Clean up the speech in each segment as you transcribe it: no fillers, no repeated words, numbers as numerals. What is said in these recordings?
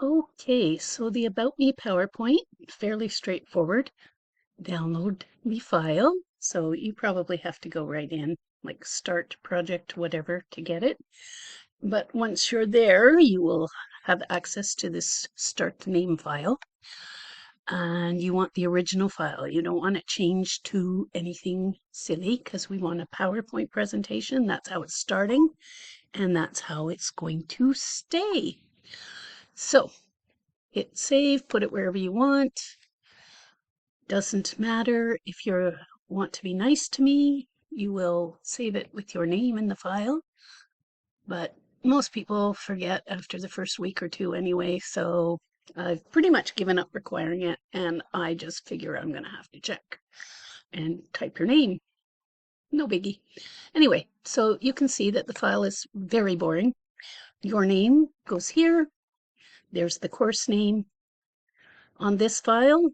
Okay, so the About Me PowerPoint, fairly straightforward. Download the file. So you probably have to go right in, like start project, whatever, to get it. But once you're there, you will have access to this start name file. And you want the original file. You don't want it changed to anything silly because we want a PowerPoint presentation. That's how it's starting, and that's how it's going to stay. So hit save, put it wherever you want. Doesn't matter if you want to be nice to me, you will save it with your name in the file. But most people forget after the first week or two anyway, so I've pretty much given up requiring it, and I just figure I'm going to have to check and type your name. No biggie. Anyway, so you can see that the file is very boring. Your name goes here. There's the course name. On this file,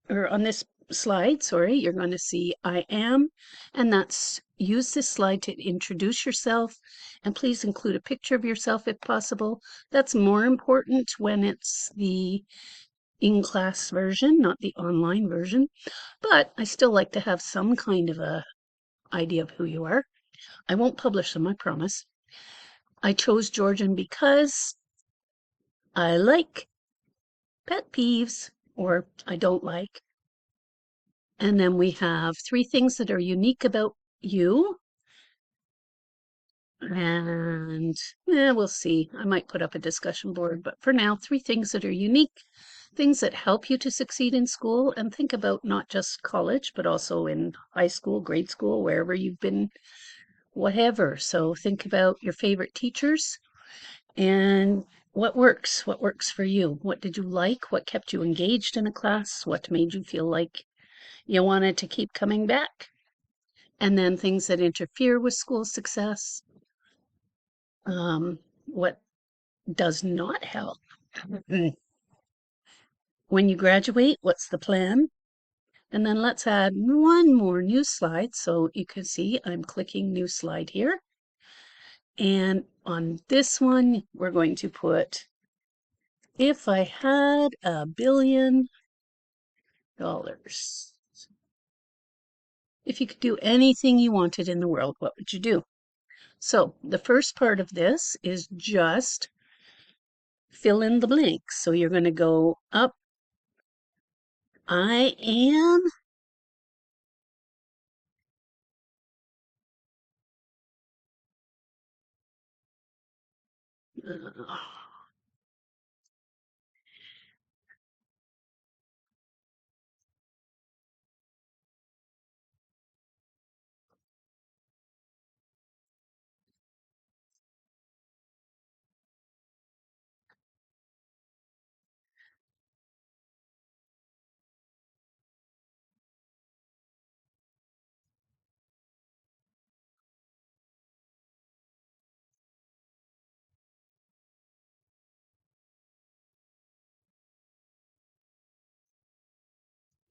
or on this slide, sorry, you're going to see I am, and that's use this slide to introduce yourself, and please include a picture of yourself if possible. That's more important when it's the in-class version, not the online version, but I still like to have some kind of a idea of who you are. I won't publish them, I promise. I chose Georgian because I like pet peeves, or I don't like. And then we have 3 things that are unique about you. And we'll see. I might put up a discussion board, but for now, 3 things that are unique, things that help you to succeed in school, and think about not just college, but also in high school, grade school, wherever you've been, whatever. So think about your favorite teachers and what works for you. What did you like? What kept you engaged in a class? What made you feel like you wanted to keep coming back? And then things that interfere with school success. What does not help? When you graduate, what's the plan? And then let's add one more new slide. So you can see I'm clicking new slide here. And on this one, we're going to put, if I had $1 billion, if you could do anything you wanted in the world, what would you do? So the first part of this is just fill in the blanks. So you're going to go up. I am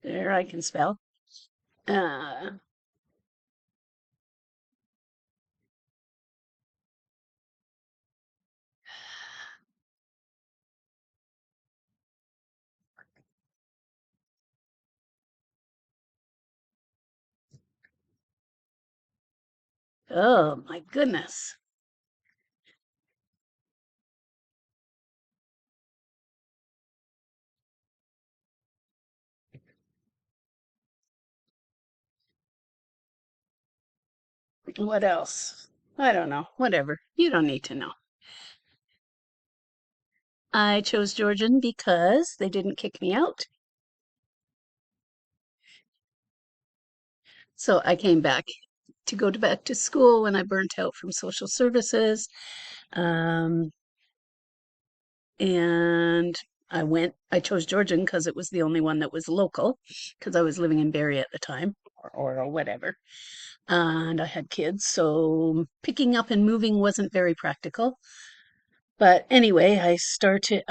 there, I can spell. Uh, oh my goodness. What else? I don't know. Whatever. You don't need to know. I chose Georgian because they didn't kick me out. So I came back to go back to school when I burnt out from social services. Um, and I chose Georgian because it was the only one that was local, because I was living in Barrie at the time, or whatever. And I had kids, so picking up and moving wasn't very practical. But anyway, I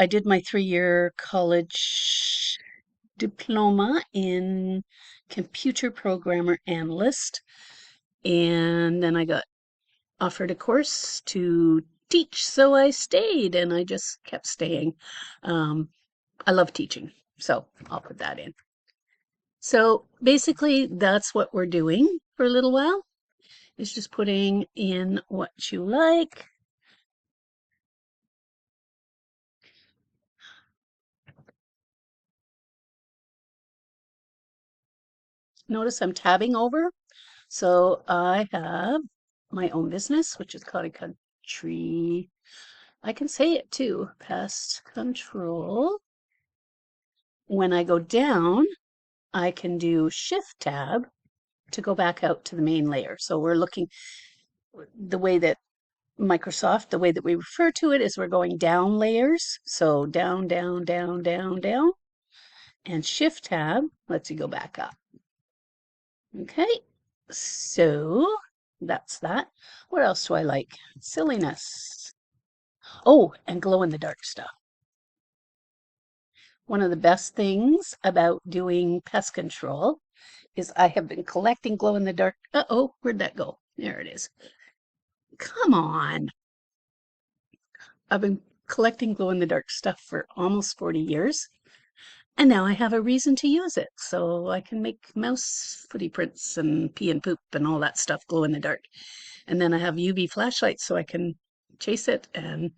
did my 3-year college diploma in computer programmer analyst. And then I got offered a course to teach, so I stayed, and I just kept staying. I love teaching, so I'll put that in. So basically, that's what we're doing for a little while, is just putting in what you like. Notice I'm tabbing over. So I have my own business, which is Cottage Country. I can say it too, pest control. When I go down, I can do Shift Tab to go back out to the main layer. So we're looking, the way that Microsoft, the way that we refer to it is we're going down layers. So down, down, down, down, down. And Shift Tab lets you go back up. Okay, so that's that. What else do I like? Silliness. Oh, and glow in the dark stuff. One of the best things about doing pest control is I have been collecting glow in the dark. Uh-oh, where'd that go? There it is. Come on. I've been collecting glow in the dark stuff for almost 40 years. And now I have a reason to use it. So I can make mouse footy prints and pee and poop and all that stuff glow in the dark. And then I have UV flashlights so I can chase it and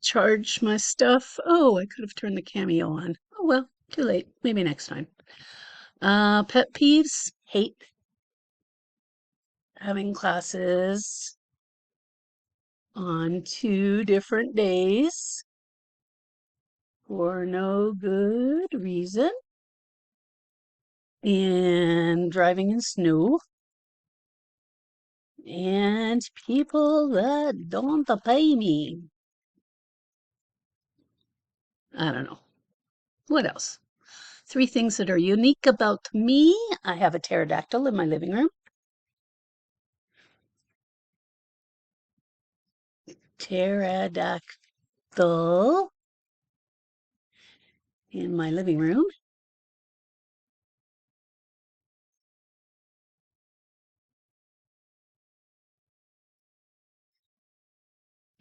charge my stuff. Oh, I could have turned the cameo on. Oh well, too late. Maybe next time. Pet peeves. Hate having classes on 2 different days for no good reason. And driving in snow. And people that don't pay me. I don't know. What else? 3 things that are unique about me. I have a pterodactyl in my living room. Pterodactyl in my living room.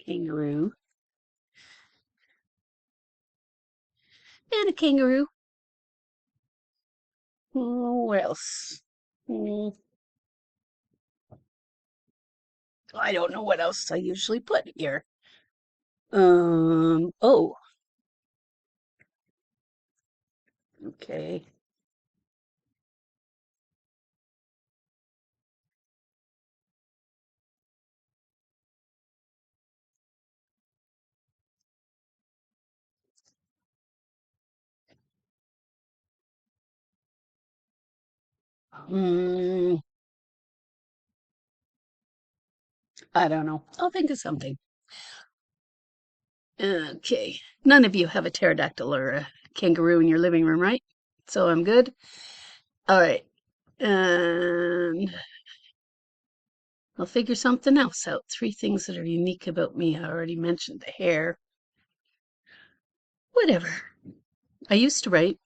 Kangaroo. And a kangaroo. Oh, what else? I don't know what else I usually put here. Oh, okay. Mm, I don't know. I'll think of something. Okay. None of you have a pterodactyl or a kangaroo in your living room, right? So I'm good. All right. And I'll figure something else out. 3 things that are unique about me. I already mentioned the hair. Whatever. I used to write.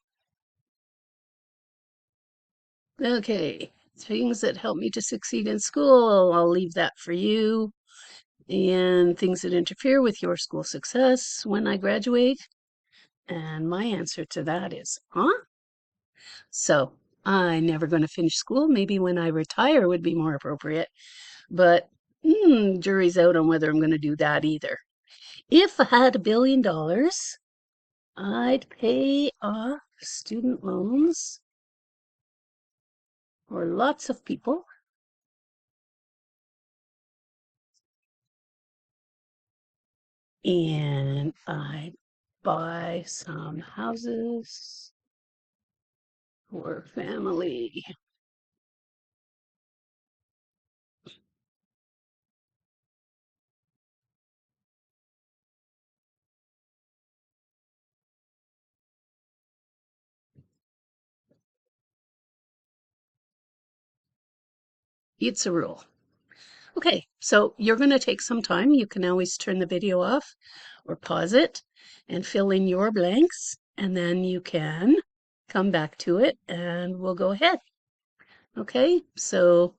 Okay. Things that help me to succeed in school. I'll leave that for you. And things that interfere with your school success when I graduate. And my answer to that is, huh? So I'm never going to finish school. Maybe when I retire would be more appropriate. But jury's out on whether I'm going to do that either. If I had $1 billion, I'd pay off student loans for lots of people. And I'd buy some houses for family. It's a rule. Okay, so you're going to take some time. You can always turn the video off or pause it and fill in your blanks, and then you can come back to it and we'll go ahead. Okay, so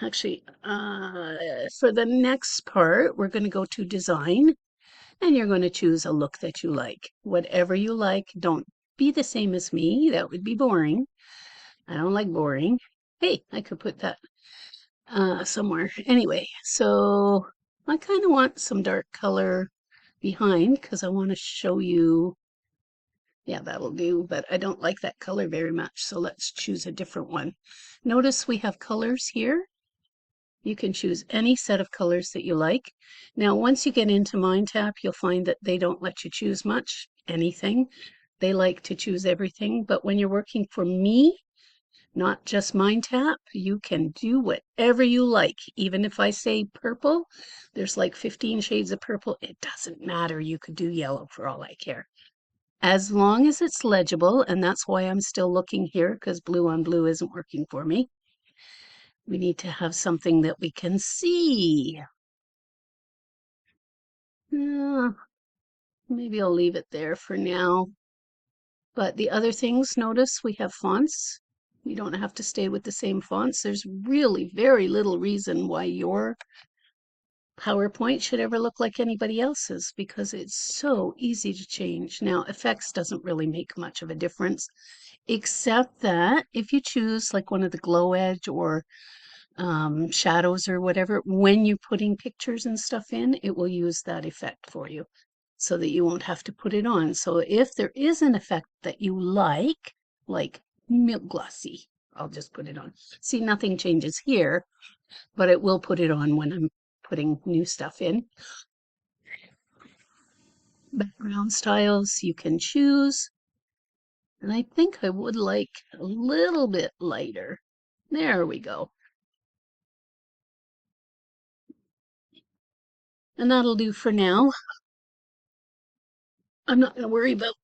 Actually, for the next part, we're going to go to design and you're going to choose a look that you like. Whatever you like, don't be the same as me. That would be boring. I don't like boring. Hey, I could put that somewhere. Anyway, so I kind of want some dark color behind because I want to show you. Yeah, that'll do, but I don't like that color very much, so let's choose a different one. Notice we have colors here. You can choose any set of colors that you like. Now, once you get into MindTap, you'll find that they don't let you choose much, anything. They like to choose everything, but when you're working for me, not just MindTap, you can do whatever you like. Even if I say purple, there's like 15 shades of purple. It doesn't matter. You could do yellow for all I care. As long as it's legible, and that's why I'm still looking here because blue on blue isn't working for me. We need to have something that we can see. Maybe I'll leave it there for now. But the other things, notice we have fonts. We don't have to stay with the same fonts. There's really very little reason why your PowerPoint should ever look like anybody else's because it's so easy to change. Now, effects doesn't really make much of a difference, except that if you choose like one of the glow edge or shadows or whatever, when you're putting pictures and stuff in, it will use that effect for you so that you won't have to put it on. So if there is an effect that you like milk glossy, I'll just put it on. See, nothing changes here, but it will put it on when I'm putting new stuff in. Background styles you can choose. And I think I would like a little bit lighter. There we go. And that'll do for now. I'm not going to worry about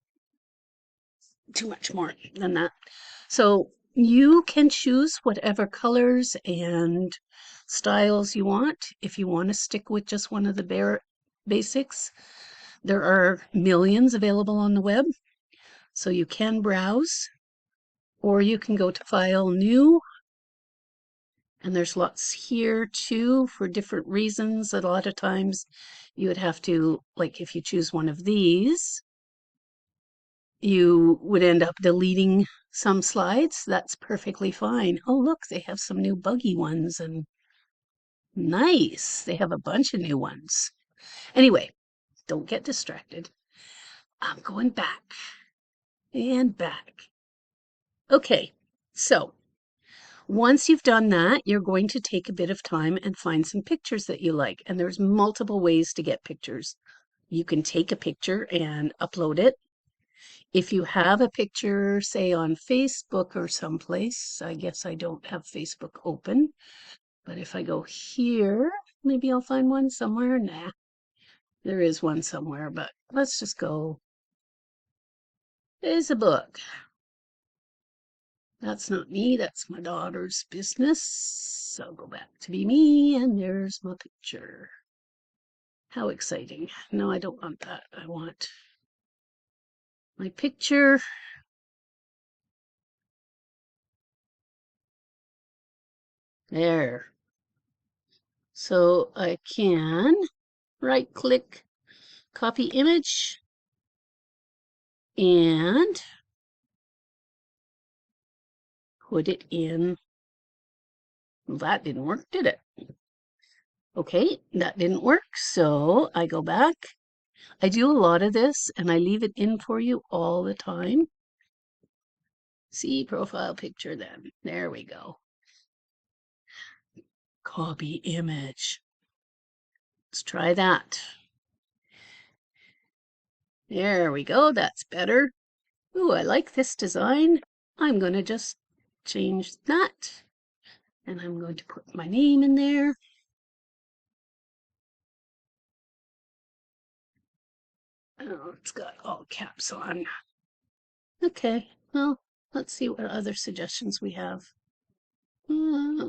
too much more than that. So you can choose whatever colors and styles you want. If you want to stick with just one of the bare basics, there are millions available on the web. So you can browse, or you can go to File, New, and there's lots here too for different reasons. A lot of times you would have to, like if you choose one of these, you would end up deleting some slides. That's perfectly fine. Oh, look, they have some new buggy ones and nice. They have a bunch of new ones. Anyway, don't get distracted. I'm going back and back. Okay, so once you've done that, you're going to take a bit of time and find some pictures that you like. And there's multiple ways to get pictures. You can take a picture and upload it. If you have a picture, say on Facebook or someplace, I guess I don't have Facebook open, but if I go here, maybe I'll find one somewhere. Nah, there is one somewhere, but let's just go. There's a book. That's not me, that's my daughter's business. I'll go back to be me, and there's my picture. How exciting. No, I don't want that. I want my picture. There. So I can right click, copy image, and put it in. Well, that didn't work, did it? Okay, that didn't work. So I go back. I do a lot of this and I leave it in for you all the time. See profile picture then. There we go. Copy image. Let's try that. There we go. That's better. Ooh, I like this design. I'm going to just change that. And I'm going to put my name in there. Oh, it's got all caps on. Okay, well, let's see what other suggestions we have. Do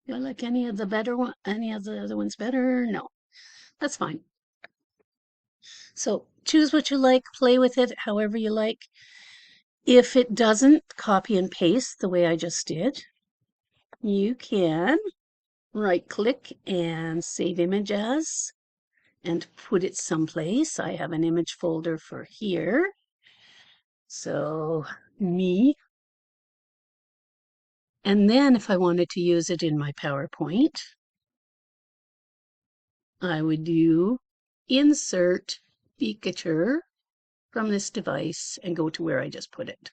I like any of the better one? Any of the other ones better? No, that's fine. So choose what you like, play with it however you like. If it doesn't copy and paste the way I just did, you can right click and save image as and put it someplace. I have an image folder for here. So me. And then if I wanted to use it in my PowerPoint, I would do insert picture from this device and go to where I just put it.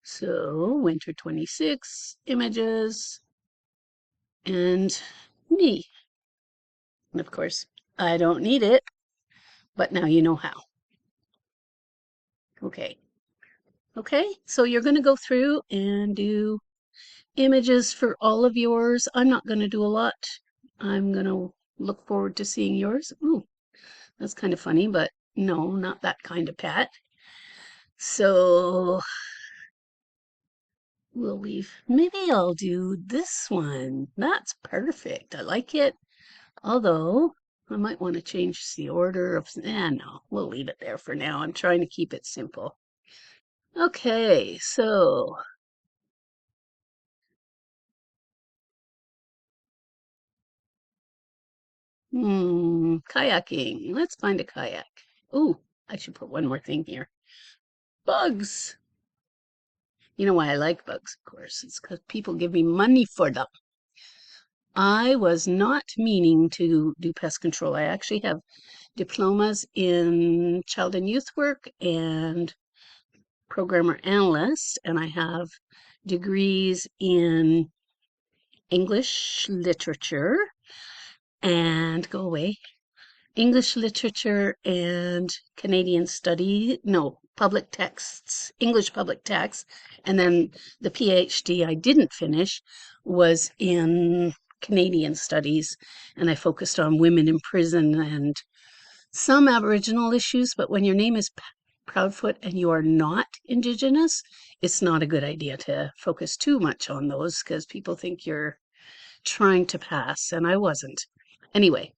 So winter 26 images and me. And of course, I don't need it, but now you know how. Okay. Okay, so you're going to go through and do images for all of yours. I'm not going to do a lot. I'm going to look forward to seeing yours. Ooh, that's kind of funny, but no, not that kind of pet. So we'll leave. Maybe I'll do this one. That's perfect. I like it. Although I might want to change the order of, no, we'll leave it there for now. I'm trying to keep it simple. Okay, so kayaking. Let's find a kayak. Ooh, I should put one more thing here. Bugs. You know why I like bugs, of course. It's because people give me money for them. I was not meaning to do pest control. I actually have diplomas in child and youth work and programmer analyst, and I have degrees in English literature and go away. English literature and Canadian study, no, public texts, English public texts. And then the PhD I didn't finish was in Canadian studies, and I focused on women in prison and some Aboriginal issues. But when your name is Proudfoot and you are not Indigenous, it's not a good idea to focus too much on those because people think you're trying to pass, and I wasn't. Anyway,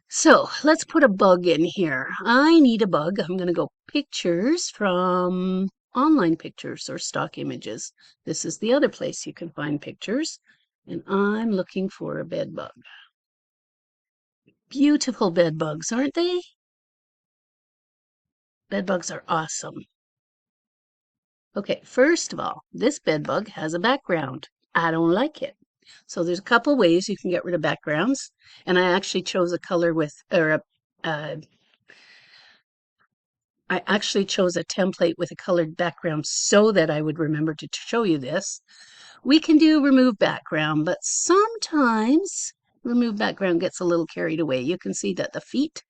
so let's put a bug in here. I need a bug. I'm going to go pictures from online pictures or stock images. This is the other place you can find pictures. And I'm looking for a bed bug. Beautiful bed bugs, aren't they? Bed bugs are awesome. Okay, first of all, this bed bug has a background. I don't like it. So there's a couple ways you can get rid of backgrounds. And I actually chose a color with, or I actually chose a template with a colored background so that I would remember to show you this. We can do remove background, but sometimes remove background gets a little carried away. You can see that the feet,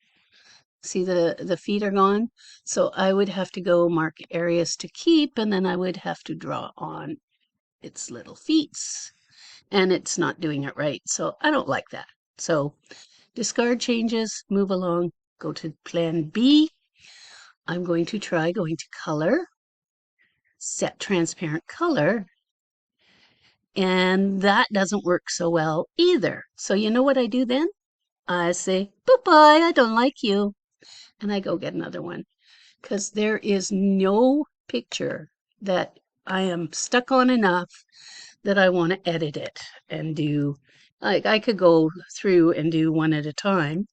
see the feet are gone. So I would have to go mark areas to keep, and then I would have to draw on its little feet. And it's not doing it right. So I don't like that. So discard changes, move along, go to plan B. I'm going to try going to color, set transparent color, and that doesn't work so well either. So you know what I do then? I say, bye-bye, I don't like you. And I go get another one because there is no picture that I am stuck on enough that I want to edit it and do. Like I could go through and do one at a time,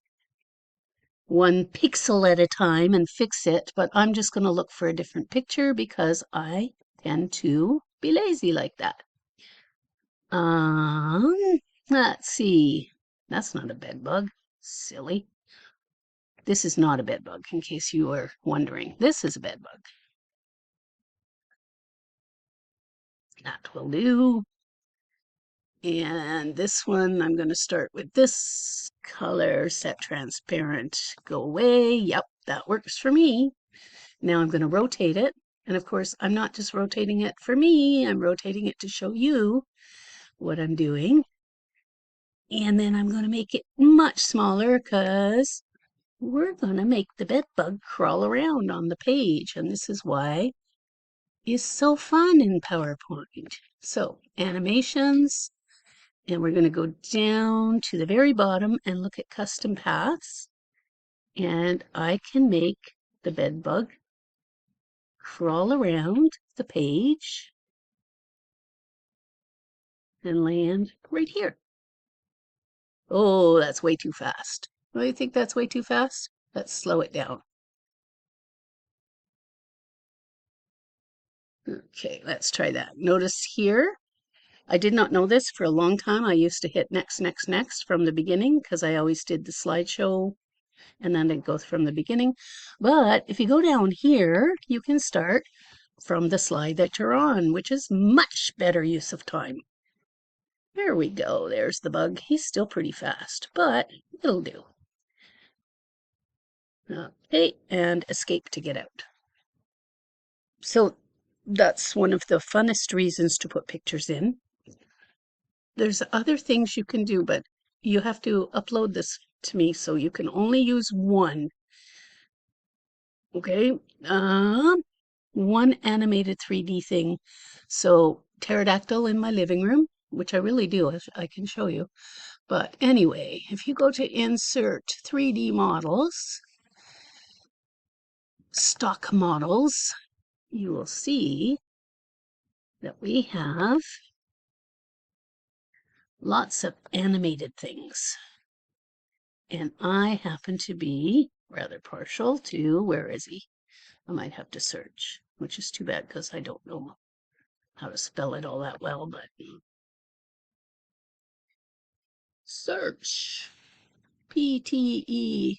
one pixel at a time and fix it, but I'm just going to look for a different picture because I tend to be lazy like that. Um, let's see. That's not a bed bug. Silly. This is not a bed bug, in case you were wondering. This is a bed bug. That will do. And this one, I'm going to start with this color, set transparent, go away. Yep, that works for me. Now I'm going to rotate it. And of course, I'm not just rotating it for me, I'm rotating it to show you what I'm doing. And then I'm going to make it much smaller because we're going to make the bed bug crawl around on the page. And this is why it's so fun in PowerPoint. So animations, and we're going to go down to the very bottom and look at custom paths. And I can make the bed bug crawl around the page and land right here. Oh, that's way too fast. Do you think that's way too fast? Let's slow it down. Okay, let's try that. Notice here, I did not know this for a long time. I used to hit next, next, next from the beginning because I always did the slideshow and then it goes from the beginning. But if you go down here, you can start from the slide that you're on, which is much better use of time. There we go. There's the bug. He's still pretty fast, but it'll do. Okay, and escape to get out. So that's one of the funnest reasons to put pictures in. There's other things you can do, but you have to upload this to me, so you can only use one. Okay, one animated 3D thing. So pterodactyl in my living room, which I really do, I can show you. But anyway, if you go to insert 3D models, stock models, you will see that we have lots of animated things. And I happen to be rather partial to, where is he? I might have to search, which is too bad because I don't know how to spell it all that well, but search PTER,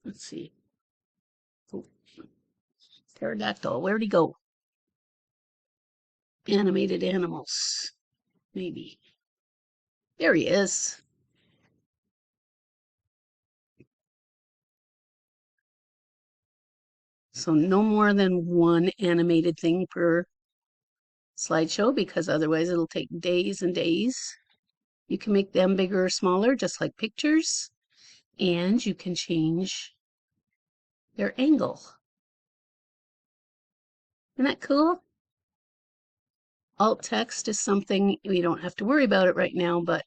let's see. Oh, pterodactyl, where'd he go? Animated animals, maybe. There he is. So no more than one animated thing per slideshow because otherwise it'll take days and days. You can make them bigger or smaller, just like pictures, and you can change their angle. Isn't that cool? Alt text is something we don't have to worry about it right now, but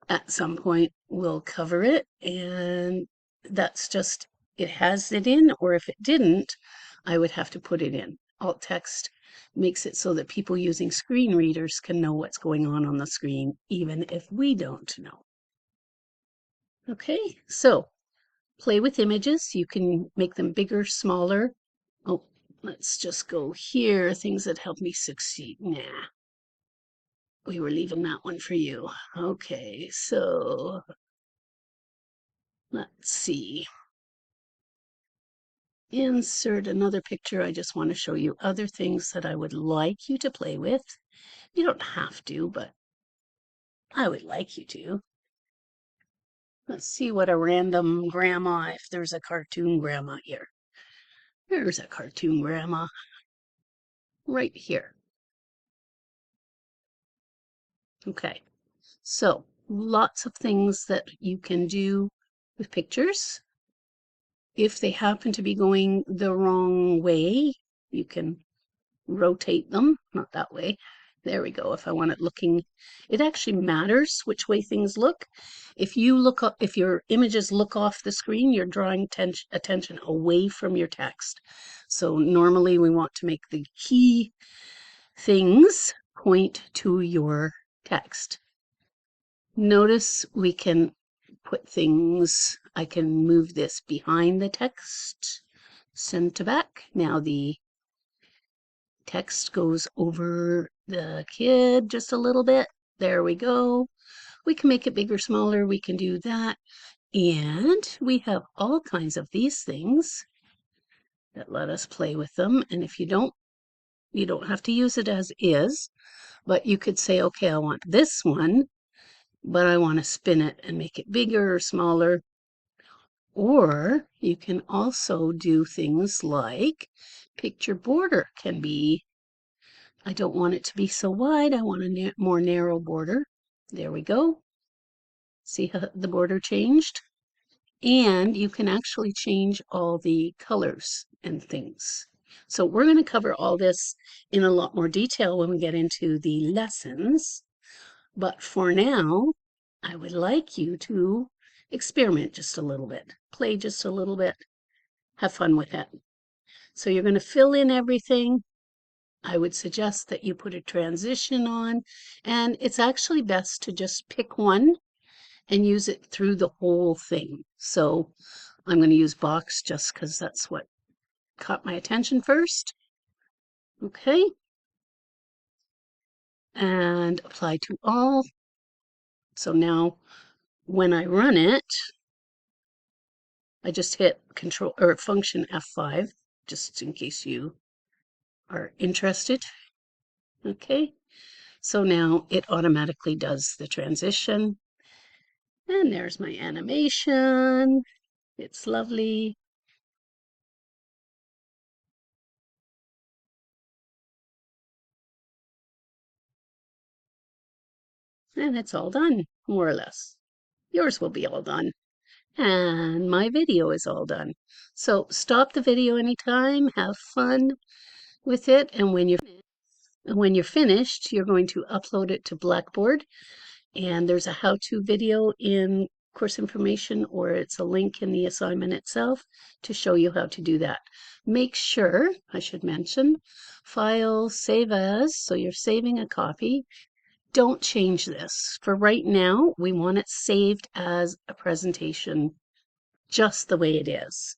at some point we'll cover it, and that's just, it has it in, or if it didn't, I would have to put it in. Alt text makes it so that people using screen readers can know what's going on the screen, even if we don't know. Okay, so play with images. You can make them bigger, smaller. Oh, let's just go here. Things that help me succeed. Nah, we were leaving that one for you. Okay, so let's see. Insert another picture. I just want to show you other things that I would like you to play with. You don't have to, but I would like you to. Let's see what a random grandma, if there's a cartoon grandma here. There's a cartoon grandma right here. Okay, so lots of things that you can do with pictures. If they happen to be going the wrong way, you can rotate them, not that way. There we go. If I want it looking, it actually matters which way things look. If you look up, if your images look off the screen, you're drawing attention away from your text. So normally we want to make the key things point to your text. Notice we can put things, I can move this behind the text, send to back. Now the text goes over the kid just a little bit. There we go. We can make it bigger, smaller. We can do that. And we have all kinds of these things that let us play with them. And if you don't have to use it as is, but you could say, okay, I want this one, but I want to spin it and make it bigger or smaller. Or you can also do things like picture border can be, I don't want it to be so wide, I want a more narrow border. There we go. See how the border changed? And you can actually change all the colors and things. So we're going to cover all this in a lot more detail when we get into the lessons. But for now, I would like you to experiment just a little bit, play just a little bit, have fun with it. So you're going to fill in everything. I would suggest that you put a transition on, and it's actually best to just pick one and use it through the whole thing. So I'm going to use box just because that's what caught my attention first. Okay. And apply to all. So now when I run it, I just hit Control or Function F5, just in case you are interested. Okay. So now it automatically does the transition. And there's my animation. It's lovely. And it's all done, more or less. Yours will be all done. And my video is all done. So stop the video anytime, have fun with it, and when you're finished, you're going to upload it to Blackboard, and there's a how-to video in course information, or it's a link in the assignment itself to show you how to do that. Make sure, I should mention, File, Save As, so you're saving a copy. Don't change this. For right now, we want it saved as a presentation just the way it is.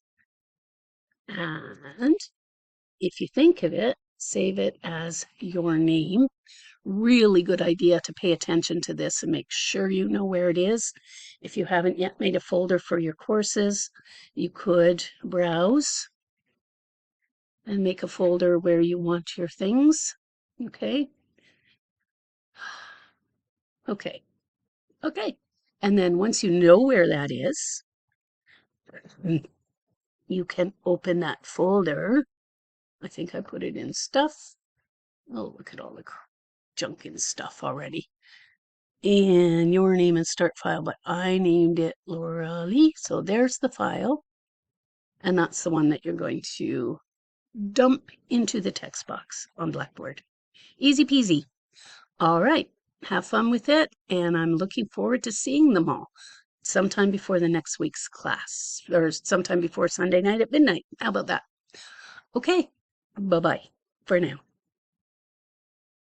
And if you think of it, save it as your name. Really good idea to pay attention to this and make sure you know where it is. If you haven't yet made a folder for your courses, you could browse and make a folder where you want your things. Okay. Okay. Okay. And then once you know where that is, you can open that folder. I think I put it in stuff. Oh, look at all the junk in stuff already. And your name and start file, but I named it Laura Lee. So there's the file. And that's the one that you're going to dump into the text box on Blackboard. Easy peasy. All right. Have fun with it. And I'm looking forward to seeing them all sometime before the next week's class, or sometime before Sunday night at midnight. How about that? Okay. Bye-bye for now.